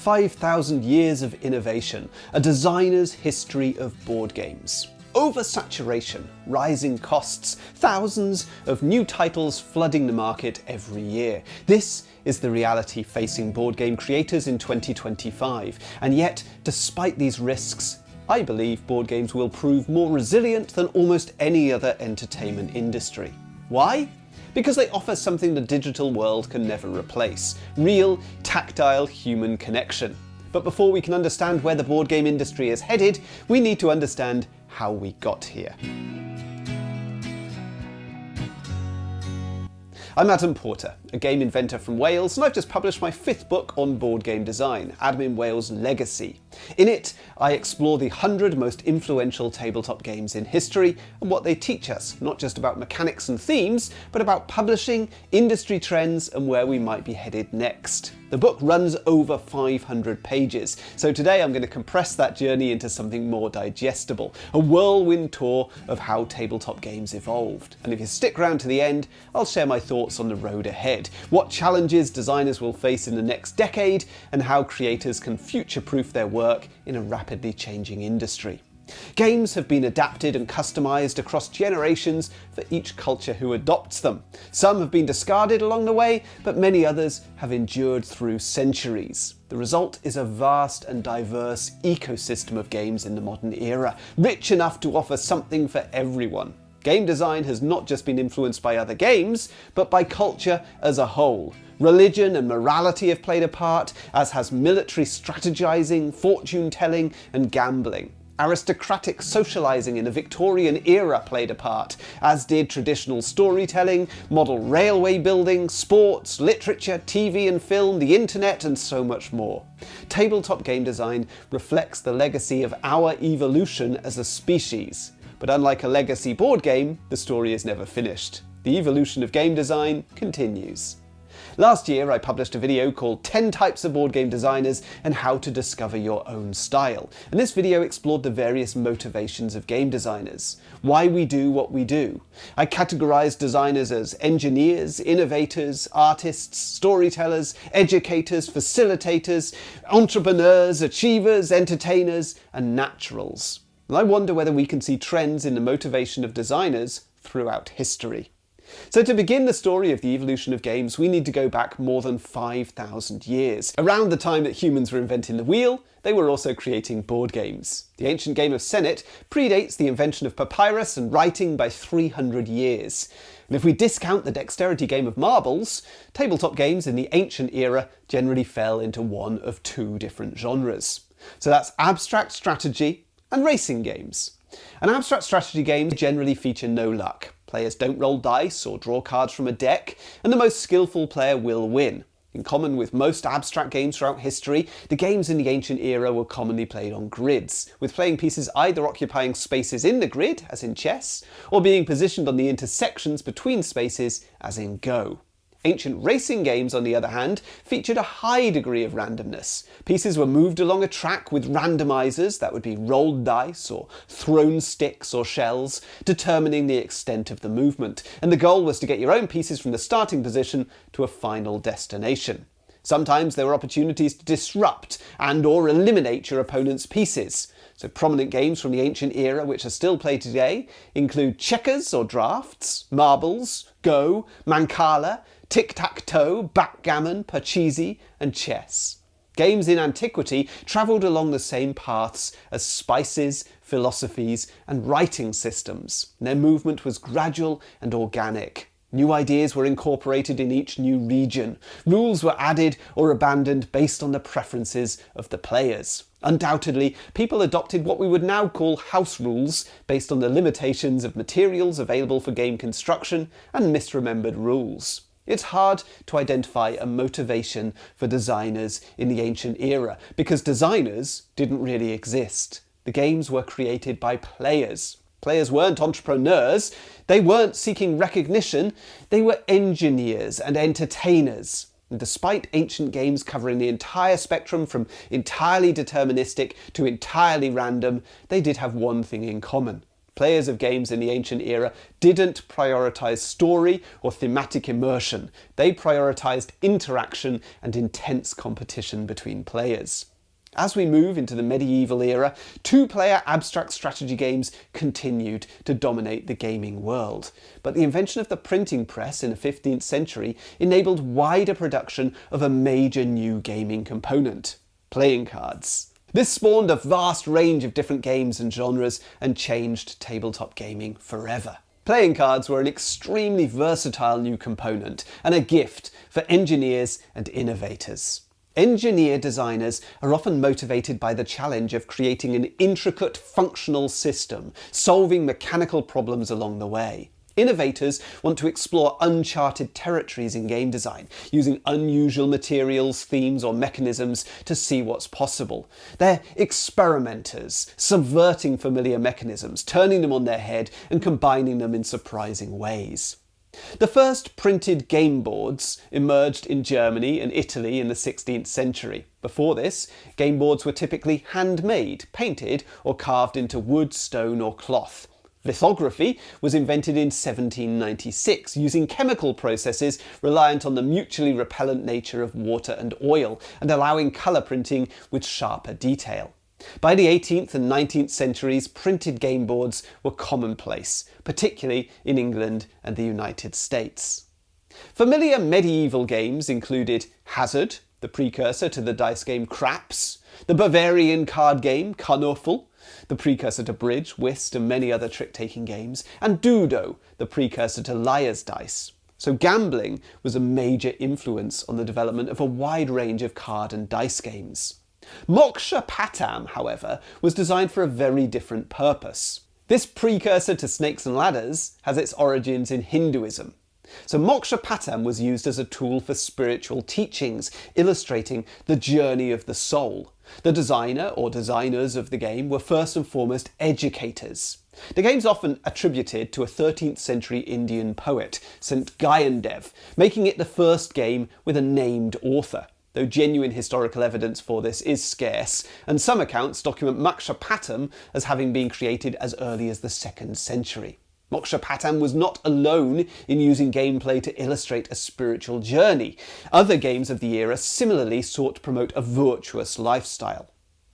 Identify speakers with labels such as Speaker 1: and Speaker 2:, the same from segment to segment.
Speaker 1: 5,000 years of innovation, a designer's history of board games. Oversaturation, rising costs, thousands of new titles flooding the market every year. This is the reality facing board game creators in 2025. And yet, despite these risks, I believe board games will prove more resilient than almost any other entertainment industry. Why? Because they offer something the digital world can never replace: real, tactile human connection. But before we can understand where the board game industry is headed, we need to understand how we got here. I'm Adam Porter, a game inventor from Wales, and I've just published my 5th book on board game design, Adam in Wales Legacy. In it, I explore the 100 most influential tabletop games in history and what they teach us, not just about mechanics and themes, but about publishing, industry trends, and where we might be headed next. The book runs over 500 pages, so today I'm going to compress that journey into something more digestible, a whirlwind tour of how tabletop games evolved. And if you stick around to the end, I'll share my thoughts on the road ahead, what challenges designers will face in the next decade, and how creators can future-proof their work in a rapidly changing industry. Games have been adapted and customised across generations for each culture who adopts them. Some have been discarded along the way, but many others have endured through centuries. The result is a vast and diverse ecosystem of games in the modern era, rich enough to offer something for everyone. Game design has not just been influenced by other games, but by culture as a whole. Religion and morality have played a part, as has military strategizing, fortune-telling, and gambling. Aristocratic socialising in the Victorian era played a part, as did traditional storytelling, model railway building, sports, literature, TV and film, the internet, and so much more. Tabletop game design reflects the legacy of our evolution as a species. But unlike a legacy board game, the story is never finished. The evolution of game design continues. Last year, I published a video called 10 Types of Board Game Designers and How to Discover Your Own Style. And this video explored the various motivations of game designers, why we do what we do. I categorized designers as engineers, innovators, artists, storytellers, educators, facilitators, entrepreneurs, achievers, entertainers, and naturals. And I wonder whether we can see trends in the motivation of designers throughout history. So to begin the story of the evolution of games, we need to go back more than 5,000 years. Around the time that humans were inventing the wheel, they were also creating board games. The ancient game of Senet predates the invention of papyrus and writing by 300 years. And if we discount the dexterity game of marbles, tabletop games in the ancient era generally fell into one of 2 different genres. So that's abstract strategy and racing games. An abstract strategy game generally feature no luck. Players don't roll dice or draw cards from a deck, and the most skillful player will win. In common with most abstract games throughout history, the games in the ancient era were commonly played on grids, with playing pieces either occupying spaces in the grid, as in chess, or being positioned on the intersections between spaces, as in Go. Ancient racing games, on the other hand, featured a high degree of randomness. Pieces were moved along a track with randomizers, that would be rolled dice or thrown sticks or shells, determining the extent of the movement, and the goal was to get your own pieces from the starting position to a final destination. Sometimes there were opportunities to disrupt and/or eliminate your opponent's pieces. So prominent games from the ancient era which are still played today include checkers or drafts, marbles, Go, Mancala, tic-tac-toe, backgammon, parcheesi, and chess. Games in antiquity travelled along the same paths as spices, philosophies, and writing systems. Their movement was gradual and organic. New ideas were incorporated in each new region. Rules were added or abandoned based on the preferences of the players. Undoubtedly, people adopted what we would now call house rules based on the limitations of materials available for game construction and misremembered rules. It's hard to identify a motivation for designers in the ancient era because designers didn't really exist. The games were created by players. Players weren't entrepreneurs, they weren't seeking recognition, they were engineers and entertainers. And despite ancient games covering the entire spectrum from entirely deterministic to entirely random, they did have one thing in common: Players of games in the ancient era didn't prioritise story or thematic immersion. They prioritised interaction and intense competition between players. As we move into the medieval era, two-player abstract strategy games continued to dominate the gaming world. But the invention of the printing press in the 15th century enabled wider production of a major new gaming component: playing cards. This spawned a vast range of different games and genres and changed tabletop gaming forever. Playing cards were an extremely versatile new component and a gift for engineers and innovators. Engineer designers are often motivated by the challenge of creating an intricate, functional system, solving mechanical problems along the way. Innovators want to explore uncharted territories in game design, using unusual materials, themes, or mechanisms to see what's possible. They're experimenters, subverting familiar mechanisms, turning them on their head, and combining them in surprising ways. The first printed game boards emerged in Germany and Italy in the 16th century. Before this, game boards were typically handmade, painted, or carved into wood, stone, or cloth. Lithography was invented in 1796 using chemical processes reliant on the mutually repellent nature of water and oil and allowing colour printing with sharper detail. By the 18th and 19th centuries, printed game boards were commonplace, particularly in England and the United States. Familiar medieval games included Hazard, the precursor to the dice game Craps, the Bavarian card game Karnoffel, the precursor to bridge, whist and many other trick-taking games, and Dudo, the precursor to liar's dice. So gambling was a major influence on the development of a wide range of card and dice games. Moksha Patam, however, was designed for a very different purpose. This precursor to Snakes and Ladders has its origins in Hinduism. So Moksha Patam was used as a tool for spiritual teachings, illustrating the journey of the soul. The designer or designers of the game were first and foremost educators. The game's often attributed to a 13th century Indian poet, St. Gyandev, making it the first game with a named author, though genuine historical evidence for this is scarce, and some accounts document Moksha Patam as having been created as early as the 2nd century. Moksha Patam was not alone in using gameplay to illustrate a spiritual journey. Other games of the era similarly sought to promote a virtuous lifestyle.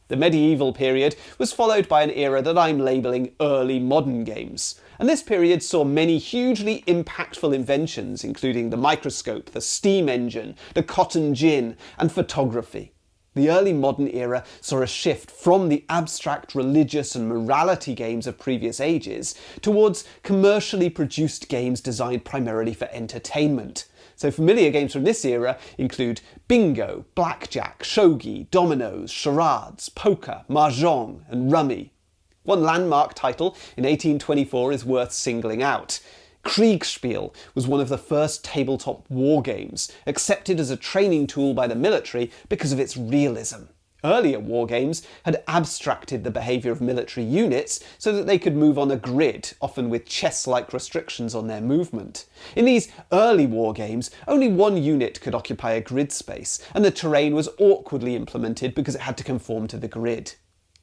Speaker 1: The medieval period was followed by an era that I'm labelling early modern games, and this period saw many hugely impactful inventions including the microscope, the steam engine, the cotton gin, and photography. The early modern era saw a shift from the abstract religious and morality games of previous ages towards commercially produced games designed primarily for entertainment. So familiar games from this era include bingo, blackjack, shogi, dominoes, charades, poker, mahjong, and rummy. One landmark title in 1824 is worth singling out. Kriegsspiel was one of the first tabletop war games, accepted as a training tool by the military because of its realism. Earlier war games had abstracted the behaviour of military units so that they could move on a grid, often with chess-like restrictions on their movement. In these early war games, only one unit could occupy a grid space, and the terrain was awkwardly implemented because it had to conform to the grid.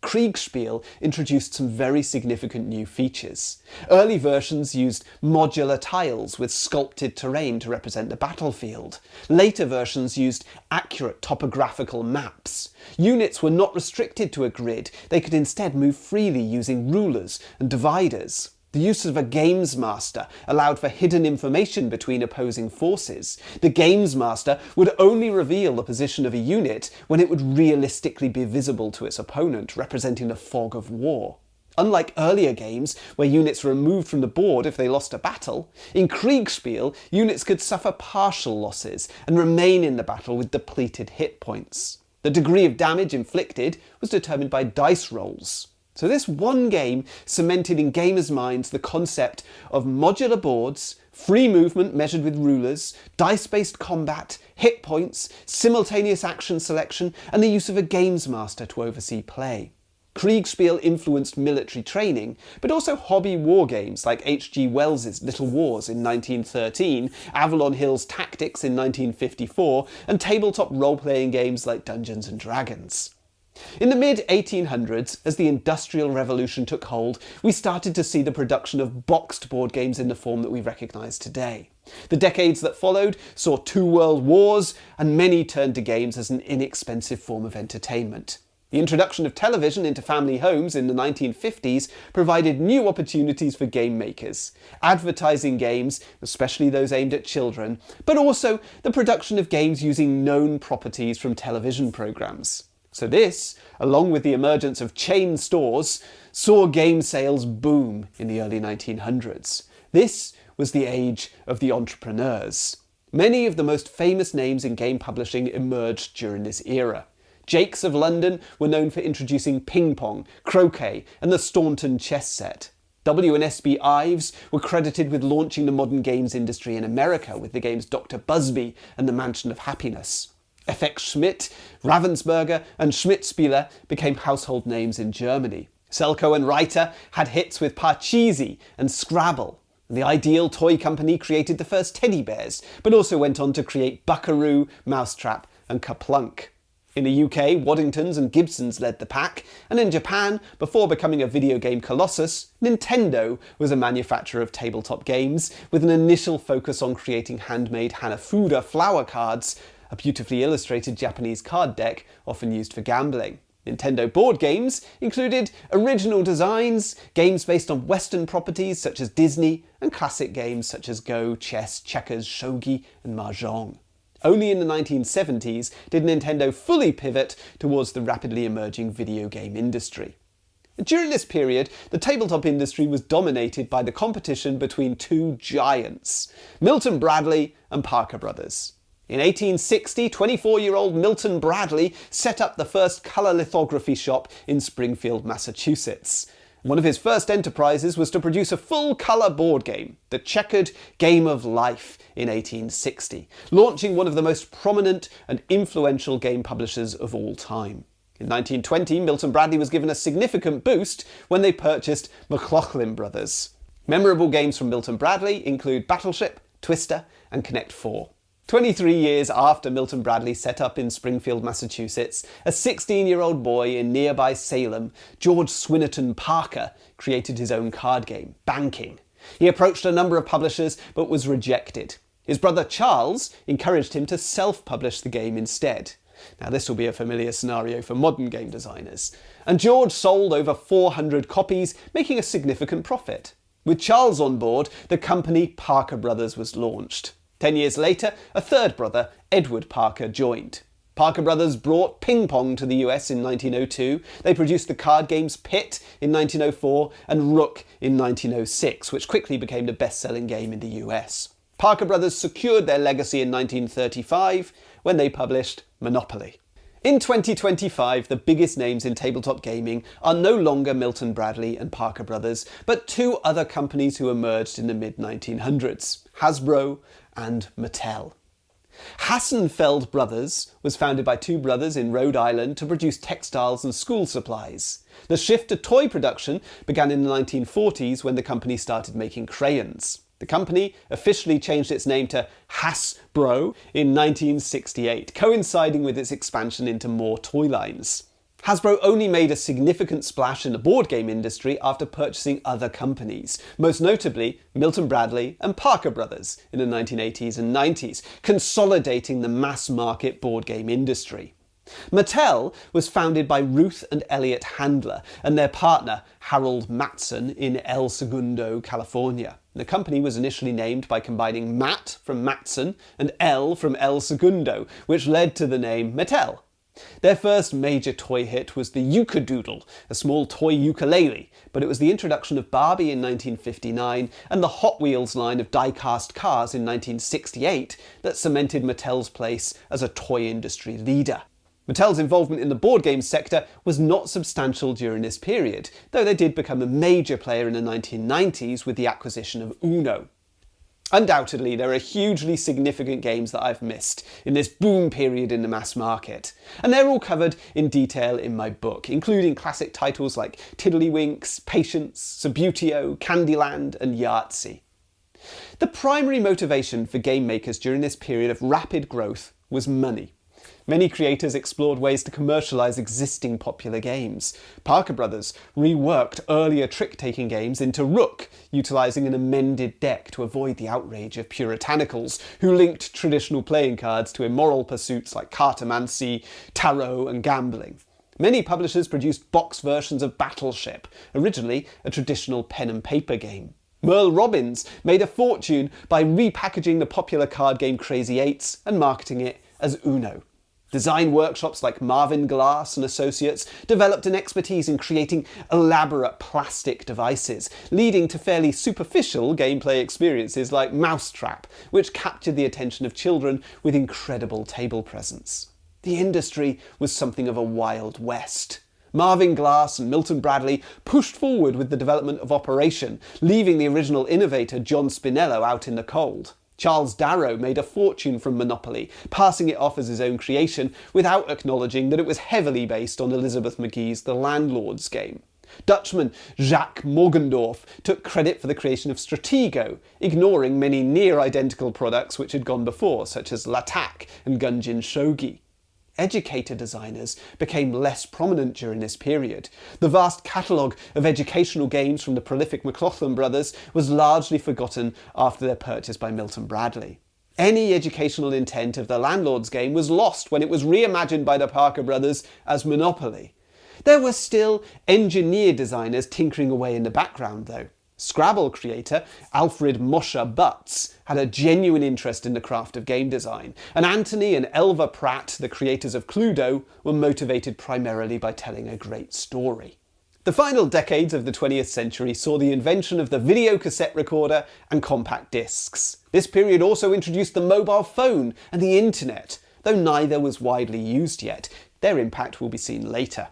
Speaker 1: Kriegsspiel introduced some very significant new features. Early versions used modular tiles with sculpted terrain to represent the battlefield. Later versions used accurate topographical maps. Units were not restricted to a grid, they could instead move freely using rulers and dividers. The use of a games master allowed for hidden information between opposing forces. The games master would only reveal the position of a unit when it would realistically be visible to its opponent, representing the fog of war. Unlike earlier games, where units were removed from the board if they lost a battle, in Kriegsspiel, units could suffer partial losses and remain in the battle with depleted hit points. The degree of damage inflicted was determined by dice rolls. So this one game cemented in gamers' minds the concept of modular boards, free movement measured with rulers, dice-based combat, hit points, simultaneous action selection, and the use of a games master to oversee play. Kriegsspiel influenced military training, but also hobby war games like H.G. Wells's Little Wars in 1913, Avalon Hill's Tactics in 1954, and tabletop role-playing games like Dungeons & Dragons. In the mid-1800s, as the Industrial Revolution took hold, we started to see the production of boxed board games in the form that we recognise today. The decades that followed saw 2 world wars, and many turned to games as an inexpensive form of entertainment. The introduction of television into family homes in the 1950s provided new opportunities for game makers, advertising games, especially those aimed at children, but also the production of games using known properties from television programmes. So this, along with the emergence of chain stores, saw game sales boom in the early 1900s. This was the age of the entrepreneurs. Many of the most famous names in game publishing emerged during this era. Jakes of London were known for introducing ping pong, croquet, and the Staunton chess set. W&SB Ives were credited with launching the modern games industry in America with the games Dr. Busby and the Mansion of Happiness. FX Schmidt, Ravensburger, and Schmidt-Spieler became household names in Germany. Selko and Reiter had hits with Parcheesi and Scrabble. The Ideal Toy Company created the first teddy bears, but also went on to create Buckaroo, Mousetrap, and Kaplunk. In the UK, Waddingtons and Gibsons led the pack, and in Japan, before becoming a video game colossus, Nintendo was a manufacturer of tabletop games, with an initial focus on creating handmade Hanafuda flower cards, a beautifully illustrated Japanese card deck often used for gambling. Nintendo board games included original designs, games based on Western properties such as Disney, and classic games such as Go, chess, checkers, shogi, and mahjong. Only in the 1970s did Nintendo fully pivot towards the rapidly emerging video game industry. During this period, the tabletop industry was dominated by the competition between 2 giants, Milton Bradley and Parker Brothers. In 1860, 24-year-old Milton Bradley set up the first colour lithography shop in Springfield, Massachusetts. One of his first enterprises was to produce a full-colour board game, the Checkered Game of Life, in 1860, launching one of the most prominent and influential game publishers of all time. In 1920, Milton Bradley was given a significant boost when they purchased McLaughlin Brothers. Memorable games from Milton Bradley include Battleship, Twister, and Connect 4. 23 years after Milton Bradley set up in Springfield, Massachusetts, a 16-year-old boy in nearby Salem, George Swinnerton Parker, created his own card game, Banking. He approached a number of publishers but was rejected. His brother Charles encouraged him to self-publish the game instead. Now this will be a familiar scenario for modern game designers. And George sold over 400 copies, making a significant profit. With Charles on board, the company Parker Brothers was launched. 10 years later, a third brother, Edward Parker, joined. Parker Brothers brought ping pong to the US in 1902. They produced the card games Pit in 1904 and Rook in 1906, which quickly became the best-selling game in the US. Parker Brothers secured their legacy in 1935 when they published Monopoly. In 2025, the biggest names in tabletop gaming are no longer Milton Bradley and Parker Brothers, but 2 other companies who emerged in the mid-1900s, Hasbro and Mattel. Hassenfeld Brothers was founded by 2 brothers in Rhode Island to produce textiles and school supplies. The shift to toy production began in the 1940s when the company started making crayons. The company officially changed its name to Hasbro in 1968, coinciding with its expansion into more toy lines. Hasbro only made a significant splash in the board game industry after purchasing other companies, most notably Milton Bradley and Parker Brothers in the 1980s and 90s, consolidating the mass-market board game industry. Mattel was founded by Ruth and Elliot Handler and their partner Harold Matson in El Segundo, California. The company was initially named by combining Matt from Matson and El from El Segundo, which led to the name Mattel. Their first major toy hit was the Yukadoodle, a small toy ukulele, but it was the introduction of Barbie in 1959 and the Hot Wheels line of die-cast cars in 1968 that cemented Mattel's place as a toy industry leader. Mattel's involvement in the board game sector was not substantial during this period, though they did become a major player in the 1990s with the acquisition of Uno. Undoubtedly, there are hugely significant games that I've missed in this boom period in the mass market, and they're all covered in detail in my book, including classic titles like Tiddlywinks, Patience, Subbuteo, Candyland, and Yahtzee. The primary motivation for game makers during this period of rapid growth was money. Many creators explored ways to commercialise existing popular games. Parker Brothers reworked earlier trick-taking games into Rook, utilising an amended deck to avoid the outrage of puritanicals who linked traditional playing cards to immoral pursuits like cartomancy, tarot and gambling. Many publishers produced box versions of Battleship, originally a traditional pen and paper game. Merle Robbins made a fortune by repackaging the popular card game Crazy Eights and marketing it as Uno. Design workshops like Marvin Glass and Associates developed an expertise in creating elaborate plastic devices, leading to fairly superficial gameplay experiences like Mousetrap, which captured the attention of children with incredible table presence. The industry was something of a Wild West. Marvin Glass and Milton Bradley pushed forward with the development of Operation, leaving the original innovator John Spinello out in the cold. Charles Darrow made a fortune from Monopoly, passing it off as his own creation without acknowledging that it was heavily based on Elizabeth McGee's The Landlord's Game. Dutchman Jacques Morgendorf took credit for the creation of Stratego, ignoring many near-identical products which had gone before, such as L'Attaque and Gungeon Shogi. Educator designers became less prominent during this period. The vast catalogue of educational games from the prolific McLaughlin brothers was largely forgotten after their purchase by Milton Bradley. Any educational intent of The Landlord's Game was lost when it was reimagined by the Parker brothers as Monopoly. There were still engineer designers tinkering away in the background though. Scrabble creator Alfred Mosher Butts had a genuine interest in the craft of game design, and Anthony and Elva Pratt, the creators of Cluedo, were motivated primarily by telling a great story. The final decades of the 20th century saw the invention of the video cassette recorder and compact discs. This period also introduced the mobile phone and the internet, though neither was widely used yet. Their impact will be seen later.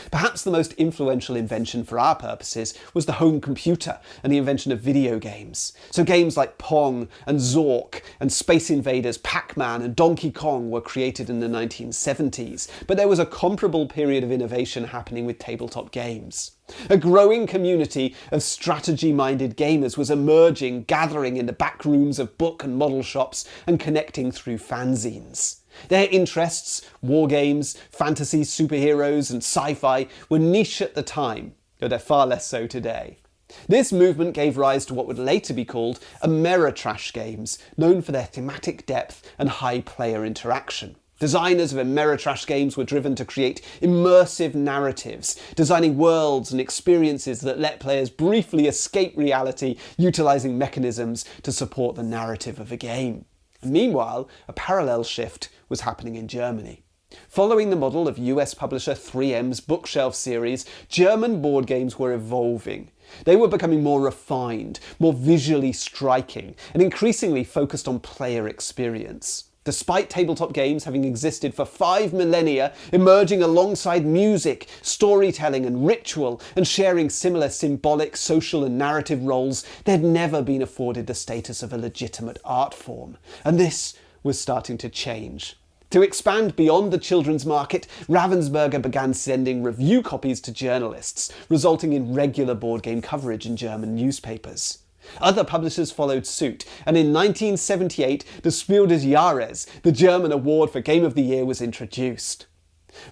Speaker 1: Perhaps the most influential invention for our purposes was the home computer and the invention of video games. So games like Pong and Zork and Space Invaders, Pac-Man and Donkey Kong were created in the 1970s, but there was a comparable period of innovation happening with tabletop games. A growing community of strategy-minded gamers was emerging, gathering in the back rooms of book and model shops and connecting through fanzines. Their interests, war games, fantasy, superheroes and sci-fi, were niche at the time, though they're far less so today. This movement gave rise to what would later be called Ameritrash games, known for their thematic depth and high player interaction. Designers of Ameritrash games were driven to create immersive narratives, designing worlds and experiences that let players briefly escape reality, utilising mechanisms to support the narrative of a game. Meanwhile, a parallel shift was happening in Germany. Following the model of US publisher 3M's Bookshelf series, German board games were evolving. They were becoming more refined, more visually striking, and increasingly focused on player experience. Despite tabletop games having existed for 5 millennia, emerging alongside music, storytelling and ritual, and sharing similar symbolic, social and narrative roles, they'd never been afforded the status of a legitimate art form. And this was starting to change. To expand beyond the children's market, Ravensburger began sending review copies to journalists, resulting in regular board game coverage in German newspapers. Other publishers followed suit, and in 1978 the Spiel des Jahres, the German award for Game of the Year, was introduced.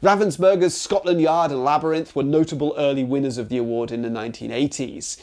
Speaker 1: Ravensburger's Scotland Yard and Labyrinth were notable early winners of the award in the 1980s.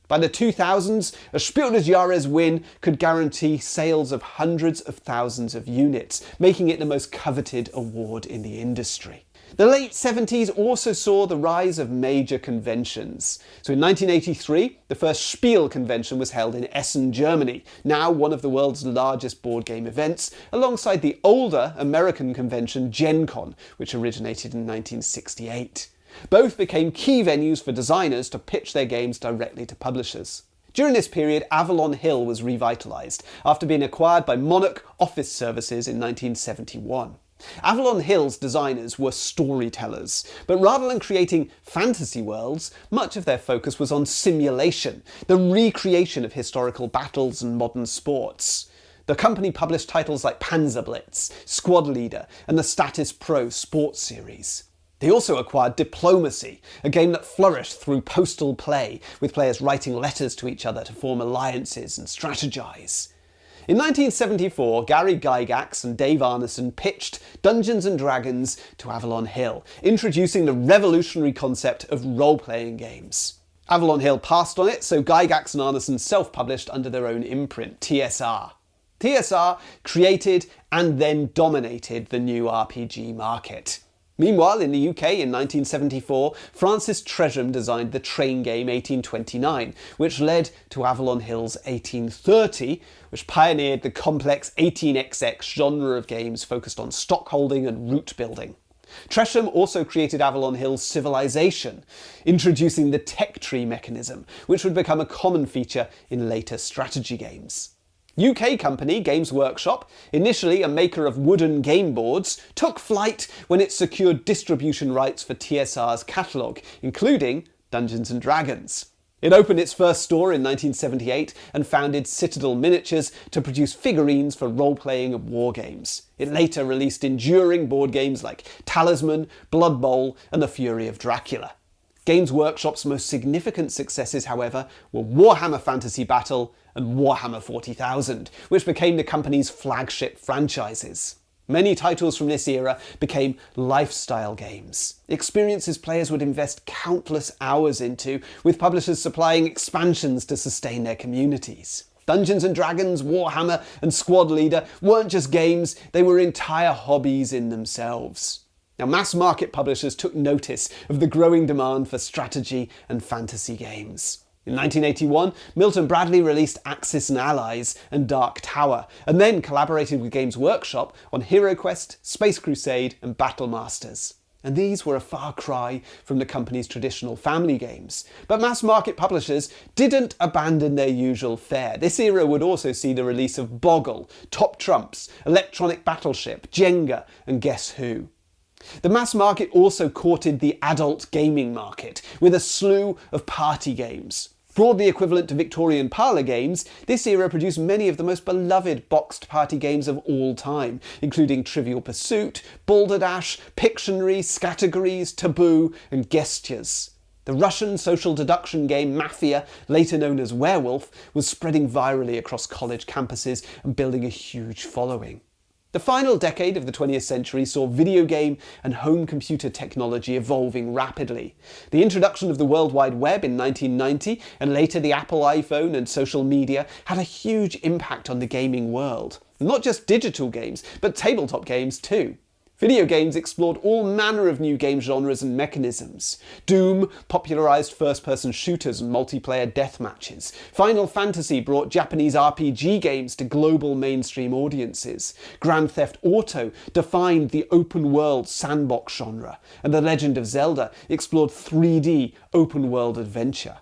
Speaker 1: By the 2000s, a Spiel des Jahres win could guarantee sales of hundreds of thousands of units, making it the most coveted award in the industry. The late 70s also saw the rise of major conventions. So in 1983, the first Spiel convention was held in Essen, Germany, now one of the world's largest board game events, alongside the older American convention Gen Con, which originated in 1968. Both became key venues for designers to pitch their games directly to publishers. During this period, Avalon Hill was revitalised after being acquired by Monarch Office Services in 1971. Avalon Hill's designers were storytellers, but rather than creating fantasy worlds, much of their focus was on simulation, the recreation of historical battles and modern sports. The company published titles like Panzerblitz, Squad Leader, and the Status Pro sports series. They also acquired Diplomacy, a game that flourished through postal play, with players writing letters to each other to form alliances and strategize. In 1974, Gary Gygax and Dave Arneson pitched Dungeons & Dragons to Avalon Hill, introducing the revolutionary concept of role-playing games. Avalon Hill passed on it, so Gygax and Arneson self-published under their own imprint, TSR. TSR created and then dominated the new RPG market. Meanwhile, in the UK in 1974, Francis Tresham designed the train game 1829, which led to Avalon Hill's 1830, which pioneered the complex 18xx genre of games focused on stockholding and route building. Tresham also created Avalon Hill's Civilization, introducing the tech tree mechanism, which would become a common feature in later strategy games. UK company Games Workshop, initially a maker of wooden game boards, took flight when it secured distribution rights for TSR's catalogue, including Dungeons & Dragons. It opened its first store in 1978 and founded Citadel Miniatures to produce figurines for role-playing and war games. It later released enduring board games like Talisman, Blood Bowl and The Fury of Dracula. Games Workshop's most significant successes, however, were Warhammer Fantasy Battle and Warhammer 40,000, which became the company's flagship franchises. Many titles from this era became lifestyle games, experiences players would invest countless hours into, with publishers supplying expansions to sustain their communities. Dungeons & Dragons, Warhammer and Squad Leader weren't just games, they were entire hobbies in themselves. Now, mass market publishers took notice of the growing demand for strategy and fantasy games. In 1981, Milton Bradley released Axis and Allies and Dark Tower, and then collaborated with Games Workshop on HeroQuest, Space Crusade and Battle Masters. And these were a far cry from the company's traditional family games. But mass market publishers didn't abandon their usual fare. This era would also see the release of Boggle, Top Trumps, Electronic Battleship, Jenga and Guess Who. The mass market also courted the adult gaming market with a slew of party games. Broadly equivalent to Victorian parlour games, this era produced many of the most beloved boxed party games of all time, including Trivial Pursuit, Balderdash, Pictionary, Scattergories, Taboo and Gestures. The Russian social deduction game Mafia, later known as Werewolf, was spreading virally across college campuses and building a huge following. The final decade of the 20th century saw video game and home computer technology evolving rapidly. The introduction of the World Wide Web in 1990 and later the Apple iPhone and social media had a huge impact on the gaming world. Not just digital games, but tabletop games too. Video games explored all manner of new game genres and mechanisms. Doom popularised first-person shooters and multiplayer deathmatches. Final Fantasy brought Japanese RPG games to global mainstream audiences. Grand Theft Auto defined the open-world sandbox genre. And The Legend of Zelda explored 3D open-world adventure.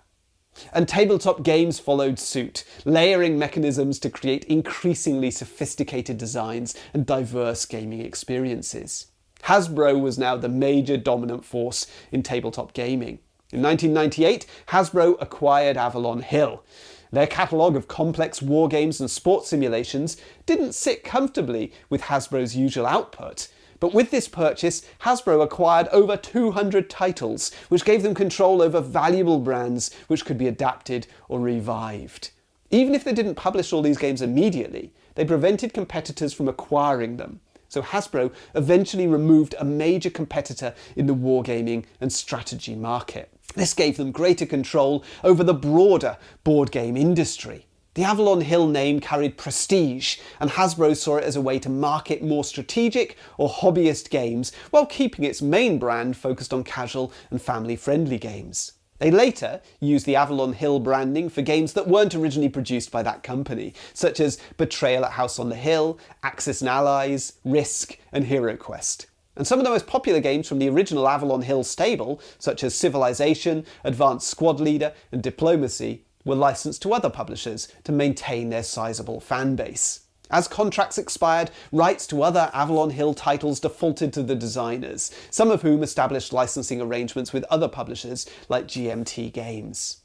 Speaker 1: And tabletop games followed suit, layering mechanisms to create increasingly sophisticated designs and diverse gaming experiences. Hasbro was now the major dominant force in tabletop gaming. In 1998, Hasbro acquired Avalon Hill. Their catalogue of complex war games and sports simulations didn't sit comfortably with Hasbro's usual output. But with this purchase, Hasbro acquired over 200 titles, which gave them control over valuable brands which could be adapted or revived. Even if they didn't publish all these games immediately, they prevented competitors from acquiring them. So Hasbro eventually removed a major competitor in the wargaming and strategy market. This gave them greater control over the broader board game industry. The Avalon Hill name carried prestige, and Hasbro saw it as a way to market more strategic or hobbyist games while keeping its main brand focused on casual and family-friendly games. They later used the Avalon Hill branding for games that weren't originally produced by that company, such as Betrayal at House on the Hill, Axis and Allies, Risk and HeroQuest. And some of the most popular games from the original Avalon Hill stable, such as Civilization, Advanced Squad Leader and Diplomacy, were licensed to other publishers to maintain their sizable fan base. As contracts expired, rights to other Avalon Hill titles defaulted to the designers, some of whom established licensing arrangements with other publishers like GMT Games.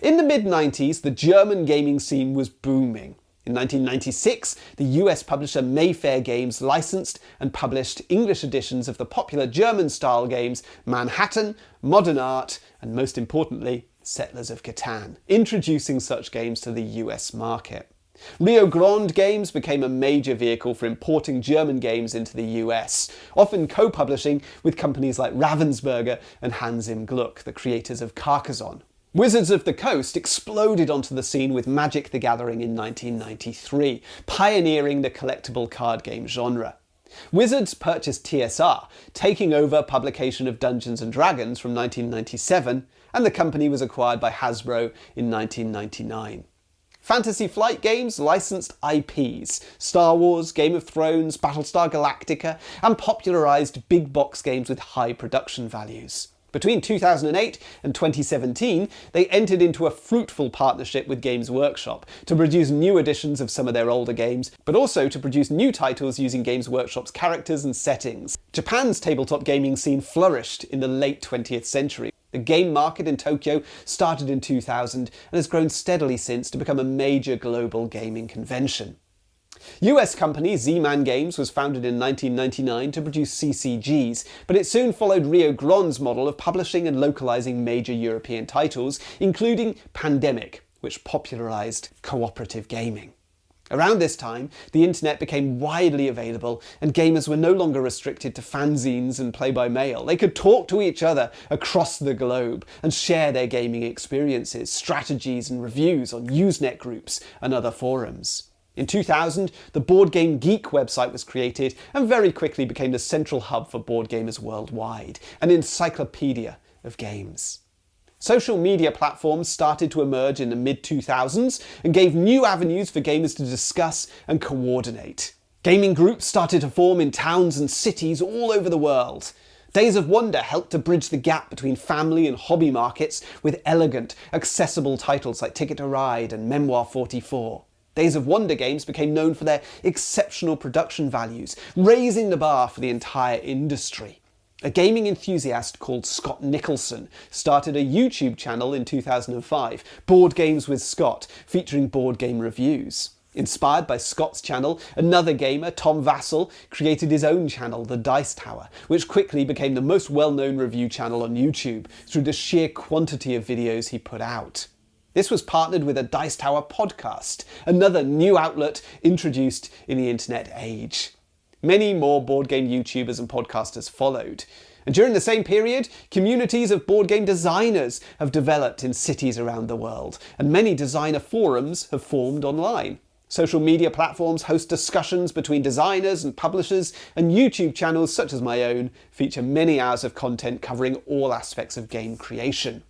Speaker 1: In the mid-90s, the German gaming scene was booming. In 1996, the US publisher Mayfair Games licensed and published English editions of the popular German-style games Manhattan, Modern Art, and most importantly, Settlers of Catan, introducing such games to the US market. Rio Grande Games became a major vehicle for importing German games into the US, often co-publishing with companies like Ravensburger and Hans im Gluck, the creators of Carcassonne. Wizards of the Coast exploded onto the scene with Magic the Gathering in 1993, pioneering the collectible card game genre. Wizards purchased TSR, taking over publication of Dungeons & Dragons from 1997, and the company was acquired by Hasbro in 1999. Fantasy Flight Games licensed IPs, Star Wars, Game of Thrones, Battlestar Galactica, and popularised big box games with high production values. Between 2008 and 2017, they entered into a fruitful partnership with Games Workshop to produce new editions of some of their older games, but also to produce new titles using Games Workshop's characters and settings. Japan's tabletop gaming scene flourished in the late 20th century. The game market in Tokyo started in 2000 and has grown steadily since to become a major global gaming convention. US company Z-Man Games was founded in 1999 to produce CCGs, but it soon followed Rio Grande's model of publishing and localizing major European titles, including Pandemic, which popularized cooperative gaming. Around this time, the internet became widely available and gamers were no longer restricted to fanzines and play-by-mail. They could talk to each other across the globe and share their gaming experiences, strategies and reviews on Usenet groups and other forums. In 2000, the board game Geek website was created and very quickly became the central hub for board gamers worldwide, an encyclopedia of games. Social media platforms started to emerge in the mid-2000s and gave new avenues for gamers to discuss and coordinate. Gaming groups started to form in towns and cities all over the world. Days of Wonder helped to bridge the gap between family and hobby markets with elegant, accessible titles like Ticket to Ride and Memoir 44. Days of Wonder games became known for their exceptional production values, raising the bar for the entire industry. A gaming enthusiast called Scott Nicholson started a YouTube channel in 2005, Board Games with Scott, featuring board game reviews. Inspired by Scott's channel, another gamer, Tom Vassell, created his own channel, The Dice Tower, which quickly became the most well-known review channel on YouTube through the sheer quantity of videos he put out. This was partnered with a Dice Tower podcast, another new outlet introduced in the internet age. Many more board game YouTubers and podcasters followed. And during the same period, communities of board game designers have developed in cities around the world, and many designer forums have formed online. Social media platforms host discussions between designers and publishers, and YouTube channels such as my own feature many hours of content covering all aspects of game creation.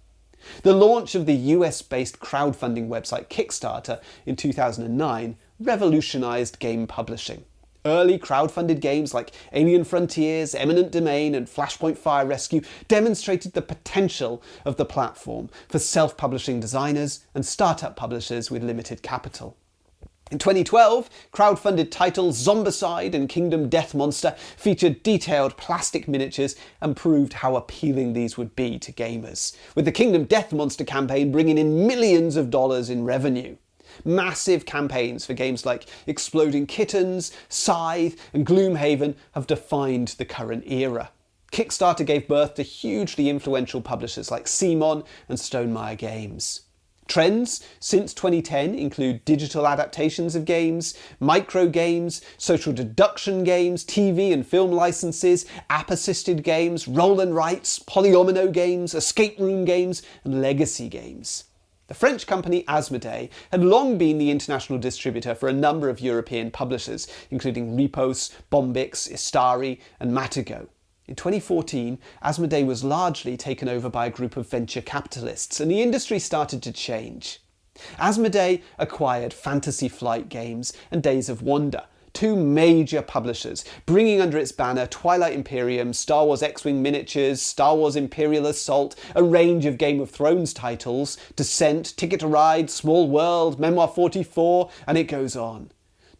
Speaker 1: The launch of the US-based crowdfunding website Kickstarter in 2009 revolutionized game publishing. Early crowdfunded games like Alien Frontiers, Eminent Domain and Flashpoint Fire Rescue demonstrated the potential of the platform for self-publishing designers and startup publishers with limited capital. In 2012, crowdfunded titles Zombicide and Kingdom Death Monster featured detailed plastic miniatures and proved how appealing these would be to gamers, with the Kingdom Death Monster campaign bringing in millions of dollars in revenue. Massive campaigns for games like Exploding Kittens, Scythe and Gloomhaven have defined the current era. Kickstarter gave birth to hugely influential publishers like Simon and Stonemaier Games. Trends since 2010 include digital adaptations of games, micro games, social deduction games, TV and film licenses, app-assisted games, roll and writes, polyomino games, escape room games and legacy games. The French company Asmodee had long been the international distributor for a number of European publishers, including Repos, Bombix, Istari and Matago. In 2014, Asmodee was largely taken over by a group of venture capitalists, and the industry started to change. Asmodee acquired Fantasy Flight Games and Days of Wonder, two major publishers, bringing under its banner Twilight Imperium, Star Wars X-Wing Miniatures, Star Wars Imperial Assault, a range of Game of Thrones titles, Descent, Ticket to Ride, Small World, Memoir 44, and it goes on.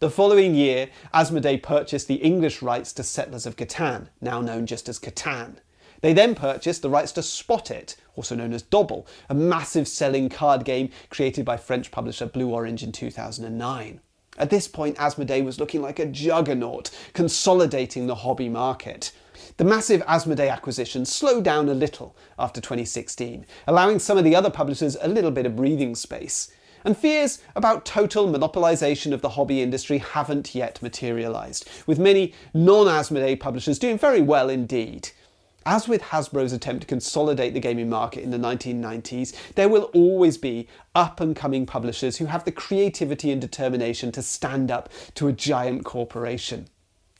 Speaker 1: The following year, Asmodee purchased the English rights to Settlers of Catan, now known just as Catan. They then purchased the rights to Spot It, also known as Dobble, a massive selling card game created by French publisher Blue Orange in 2009. At this point, Asmodee was looking like a juggernaut, consolidating the hobby market. The massive Asmodee acquisition slowed down a little after 2016, allowing some of the other publishers a little bit of breathing space. And fears about total monopolisation of the hobby industry haven't yet materialised, with many non-Asmodee publishers doing very well indeed. As with Hasbro's attempt to consolidate the gaming market in the 1990s, there will always be up-and-coming publishers who have the creativity and determination to stand up to a giant corporation.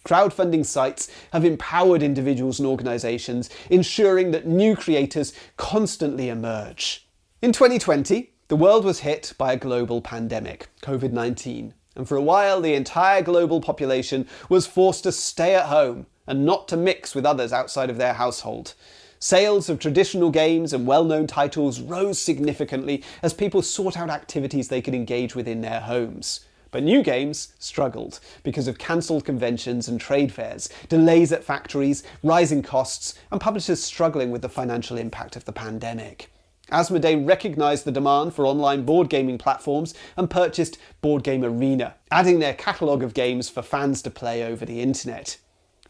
Speaker 1: Crowdfunding sites have empowered individuals and organisations, ensuring that new creators constantly emerge. In 2020, the world was hit by a global pandemic, COVID-19, and for a while the entire global population was forced to stay at home and not to mix with others outside of their household. Sales of traditional games and well-known titles rose significantly as people sought out activities they could engage with in their homes. But new games struggled because of cancelled conventions and trade fairs, delays at factories, rising costs, and publishers struggling with the financial impact of the pandemic. Asmodee recognised the demand for online board gaming platforms and purchased Board Game Arena, adding their catalogue of games for fans to play over the internet.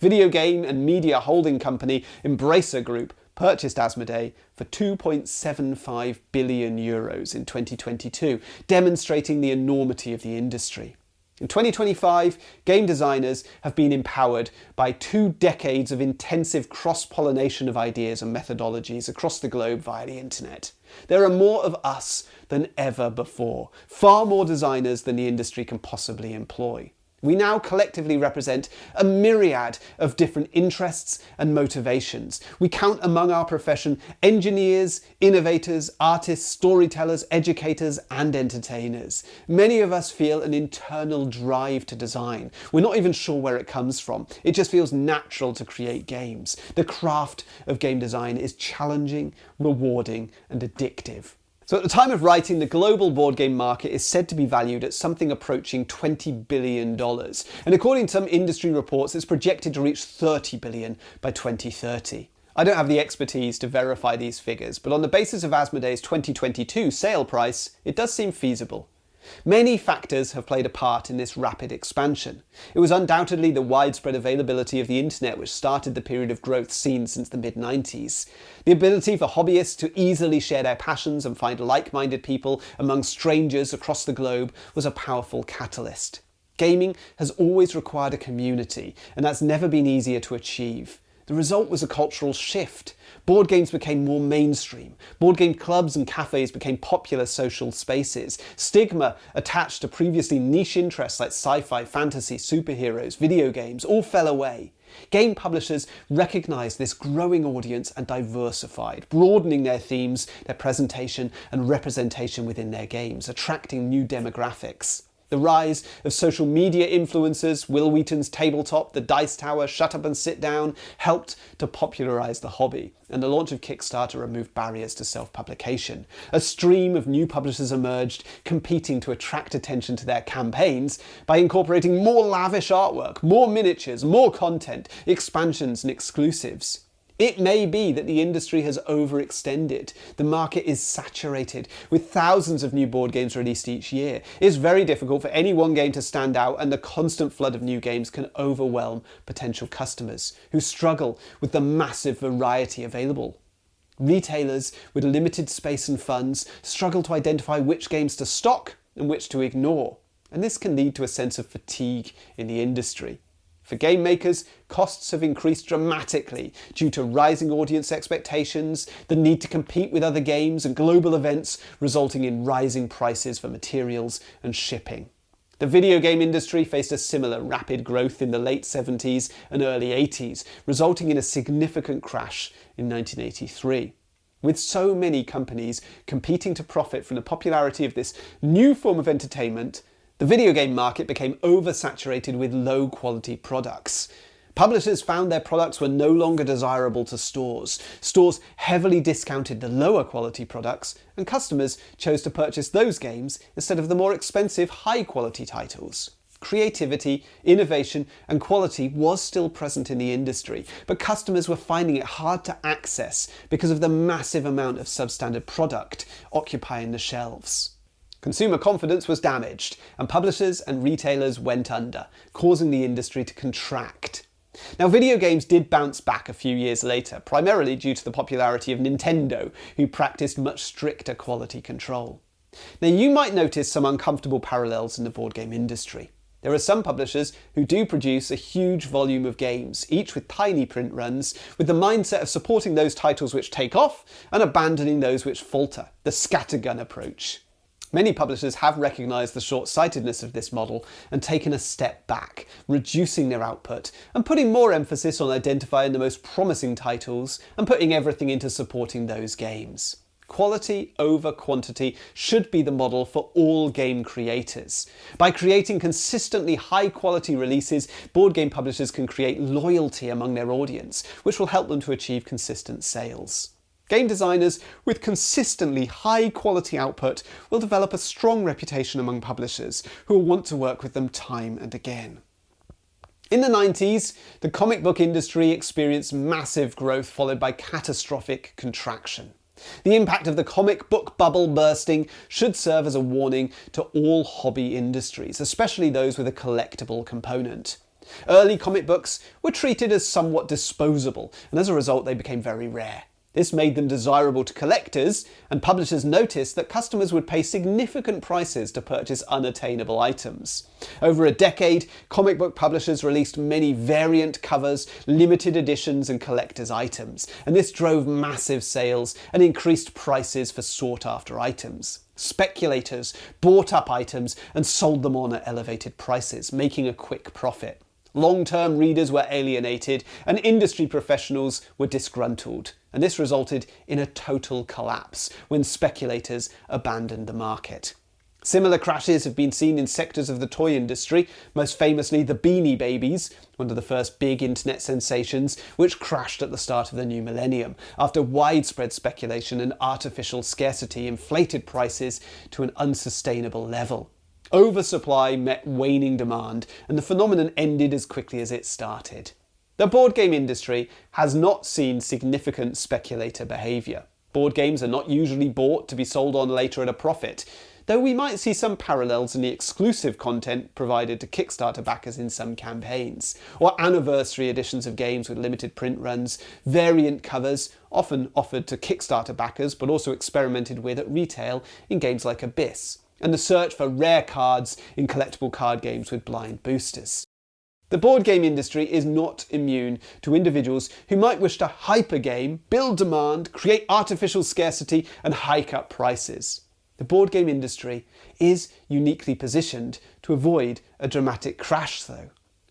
Speaker 1: Video game and media holding company Embracer Group purchased Asmodee for €2.75 billion in 2022, demonstrating the enormity of the industry. In 2025, game designers have been empowered by 2 decades of intensive cross-pollination of ideas and methodologies across the globe via the internet. There are more of us than ever before, far more designers than the industry can possibly employ. We now collectively represent a myriad of different interests and motivations. We count among our profession engineers, innovators, artists, storytellers, educators, and entertainers. Many of us feel an internal drive to design. We're not even sure where it comes from. It just feels natural to create games. The craft of game design is challenging, rewarding, and addictive. So at the time of writing, the global board game market is said to be valued at something approaching $20 billion. And according to some industry reports, it's projected to reach $30 billion by 2030. I don't have the expertise to verify these figures, but on the basis of Asmodee's 2022 sale price, it does seem feasible. Many factors have played a part in this rapid expansion. It was undoubtedly the widespread availability of the internet which started the period of growth seen since the mid-90s. The ability for hobbyists to easily share their passions and find like-minded people among strangers across the globe was a powerful catalyst. Gaming has always required a community, and that's never been easier to achieve. The result was a cultural shift. Board games became more mainstream. Board game clubs and cafes became popular social spaces. Stigma attached to previously niche interests like sci-fi, fantasy, superheroes, video games all fell away. Game publishers recognised this growing audience and diversified, broadening their themes, their presentation and representation within their games, attracting new demographics. The rise of social media influencers, Will Wheaton's Tabletop, the Dice Tower, Shut Up and Sit Down, helped to popularise the hobby, and the launch of Kickstarter removed barriers to self-publication. A stream of new publishers emerged, competing to attract attention to their campaigns by incorporating more lavish artwork, more miniatures, more content, expansions and exclusives. It may be that the industry has overextended. The market is saturated, with thousands of new board games released each year. It's very difficult for any one game to stand out, and the constant flood of new games can overwhelm potential customers who struggle with the massive variety available. Retailers with limited space and funds struggle to identify which games to stock and which to ignore, and this can lead to a sense of fatigue in the industry. For game makers, costs have increased dramatically due to rising audience expectations, the need to compete with other games and global events, resulting in rising prices for materials and shipping. The video game industry faced a similar rapid growth in the late 70s and early 80s, resulting in a significant crash in 1983. With so many companies competing to profit from the popularity of this new form of entertainment, the video game market became oversaturated with low-quality products. Publishers found their products were no longer desirable to stores. Stores heavily discounted the lower quality products, and customers chose to purchase those games instead of the more expensive high-quality titles. Creativity, innovation, and quality was still present in the industry, but customers were finding it hard to access because of the massive amount of substandard product occupying the shelves. Consumer confidence was damaged, and publishers and retailers went under, causing the industry to contract. Now, video games did bounce back a few years later, primarily due to the popularity of Nintendo, who practiced much stricter quality control. Now, you might notice some uncomfortable parallels in the board game industry. There are some publishers who do produce a huge volume of games, each with tiny print runs, with the mindset of supporting those titles which take off and abandoning those which falter, the scattergun approach. Many publishers have recognised the short-sightedness of this model and taken a step back, reducing their output and putting more emphasis on identifying the most promising titles and putting everything into supporting those games. Quality over quantity should be the model for all game creators. By creating consistently high-quality releases, board game publishers can create loyalty among their audience, which will help them to achieve consistent sales. Game designers with consistently high-quality output will develop a strong reputation among publishers who will want to work with them time and again. In the 90s, the comic book industry experienced massive growth followed by catastrophic contraction. The impact of the comic book bubble bursting should serve as a warning to all hobby industries, especially those with a collectible component. Early comic books were treated as somewhat disposable, and as a result they became very rare. This made them desirable to collectors, and publishers noticed that customers would pay significant prices to purchase unattainable items. Over a decade, comic book publishers released many variant covers, limited editions and collector's items, and this drove massive sales and increased prices for sought-after items. Speculators bought up items and sold them on at elevated prices, making a quick profit. Long-term readers were alienated and industry professionals were disgruntled, and this resulted in a total collapse when speculators abandoned the market. Similar crashes have been seen in sectors of the toy industry, most famously the Beanie Babies, one of the first big internet sensations, which crashed at the start of the new millennium after widespread speculation and artificial scarcity inflated prices to an unsustainable level. Oversupply met waning demand, and the phenomenon ended as quickly as it started. The board game industry has not seen significant speculator behaviour. Board games are not usually bought to be sold on later at a profit, though we might see some parallels in the exclusive content provided to Kickstarter backers in some campaigns, or anniversary editions of games with limited print runs, variant covers, often offered to Kickstarter backers but also experimented with at retail in games like Abyss, and the search for rare cards in collectible card games with blind boosters. The board game industry is not immune to individuals who might wish to hype a game, build demand, create artificial scarcity and hike up prices. The board game industry is uniquely positioned to avoid a dramatic crash though.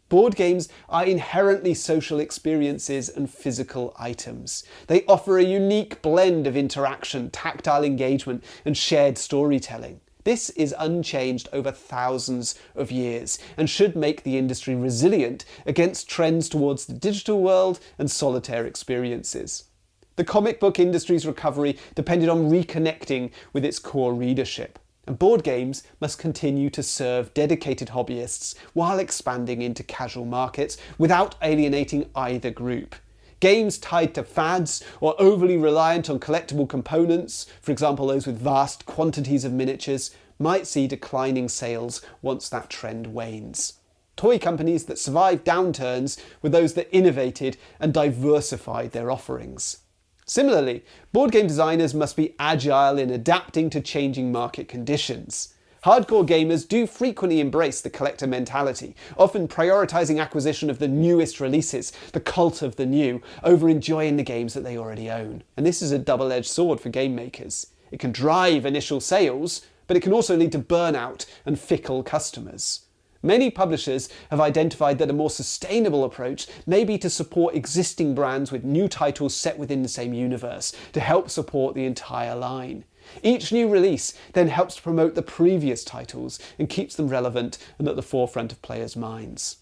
Speaker 1: Board games are inherently social experiences and physical items. They offer a unique blend of interaction, tactile engagement and shared storytelling. This is unchanged over thousands of years and should make the industry resilient against trends towards the digital world and solitaire experiences. The comic book industry's recovery depended on reconnecting with its core readership, and board games must continue to serve dedicated hobbyists while expanding into casual markets without alienating either group. Games tied to fads or overly reliant on collectible components, for example those with vast quantities of miniatures, might see declining sales once that trend wanes. Toy companies that survived downturns were those that innovated and diversified their offerings. Similarly, board game designers must be agile in adapting to changing market conditions. Hardcore gamers do frequently embrace the collector mentality, often prioritising acquisition of the newest releases, the cult of the new, over enjoying the games that they already own. And this is a double-edged sword for game makers. It can drive initial sales, but it can also lead to burnout and fickle customers. Many publishers have identified that a more sustainable approach may be to support existing brands with new titles set within the same universe to help support the entire line. Each new release then helps to promote the previous titles and keeps them relevant and at the forefront of players' minds.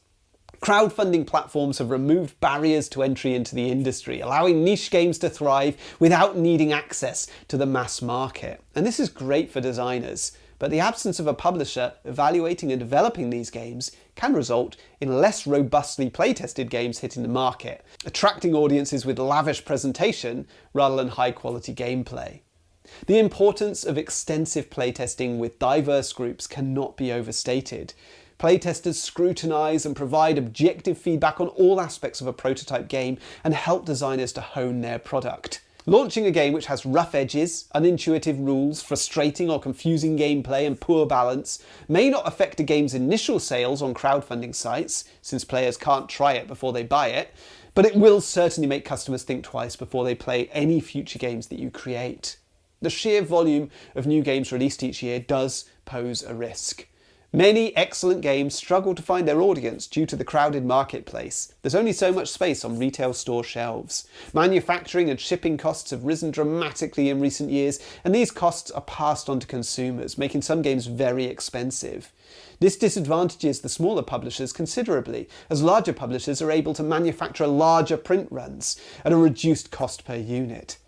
Speaker 1: Crowdfunding platforms have removed barriers to entry into the industry, allowing niche games to thrive without needing access to the mass market. And this is great for designers, but the absence of a publisher evaluating and developing these games can result in less robustly playtested games hitting the market, attracting audiences with lavish presentation rather than high-quality gameplay. The importance of extensive playtesting with diverse groups cannot be overstated. Playtesters scrutinise and provide objective feedback on all aspects of a prototype game and help designers to hone their product. Launching a game which has rough edges, unintuitive rules, frustrating or confusing gameplay and poor balance may not affect a game's initial sales on crowdfunding sites, since players can't try it before they buy it, but it will certainly make customers think twice before they play any future games that you create. The sheer volume of new games released each year does pose a risk. Many excellent games struggle to find their audience due to the crowded marketplace. There's only so much space on retail store shelves. Manufacturing and shipping costs have risen dramatically in recent years, and these costs are passed on to consumers, making some games very expensive. This disadvantages the smaller publishers considerably, as larger publishers are able to manufacture larger print runs at a reduced cost per unit.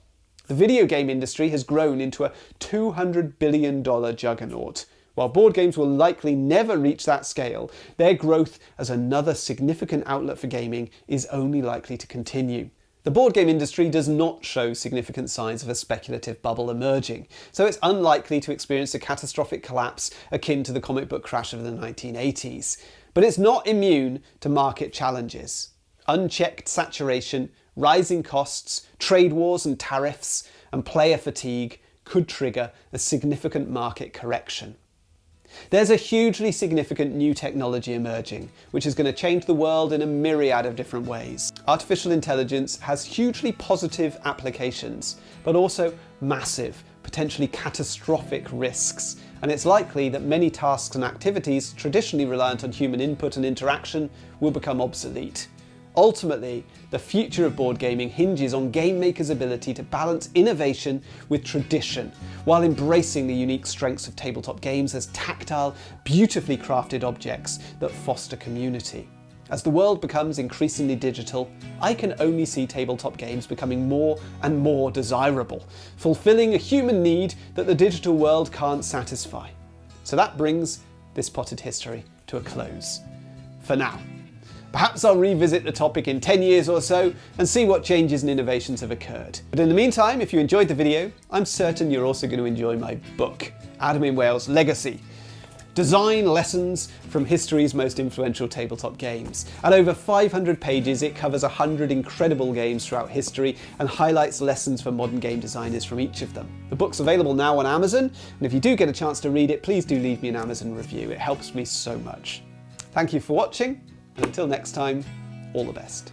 Speaker 1: The video game industry has grown into a $200 billion juggernaut. While board games will likely never reach that scale, their growth as another significant outlet for gaming is only likely to continue. The board game industry does not show significant signs of a speculative bubble emerging, so it's unlikely to experience a catastrophic collapse akin to the comic book crash of the 1980s. But it's not immune to market challenges. Unchecked saturation, rising costs, trade wars and tariffs, and player fatigue could trigger a significant market correction. There's a hugely significant new technology emerging, which is going to change the world in a myriad of different ways. Artificial intelligence has hugely positive applications, but also massive, potentially catastrophic risks, and it's likely that many tasks and activities traditionally reliant on human input and interaction will become obsolete. Ultimately, the future of board gaming hinges on game makers' ability to balance innovation with tradition, while embracing the unique strengths of tabletop games as tactile, beautifully crafted objects that foster community. As the world becomes increasingly digital, I can only see tabletop games becoming more and more desirable, fulfilling a human need that the digital world can't satisfy. So that brings this potted history to a close. For now. Perhaps I'll revisit the topic in 10 years or so and see what changes and innovations have occurred. But in the meantime, if you enjoyed the video, I'm certain you're also going to enjoy my book, Adam in Wales Legacy. Design lessons from history's most influential tabletop games. At over 500 pages, it covers 100 incredible games throughout history and highlights lessons for modern game designers from each of them. The book's available now on Amazon, and if you do get a chance to read it, please do leave me an Amazon review. It helps me so much. Thank you for watching. And until next time, all the best.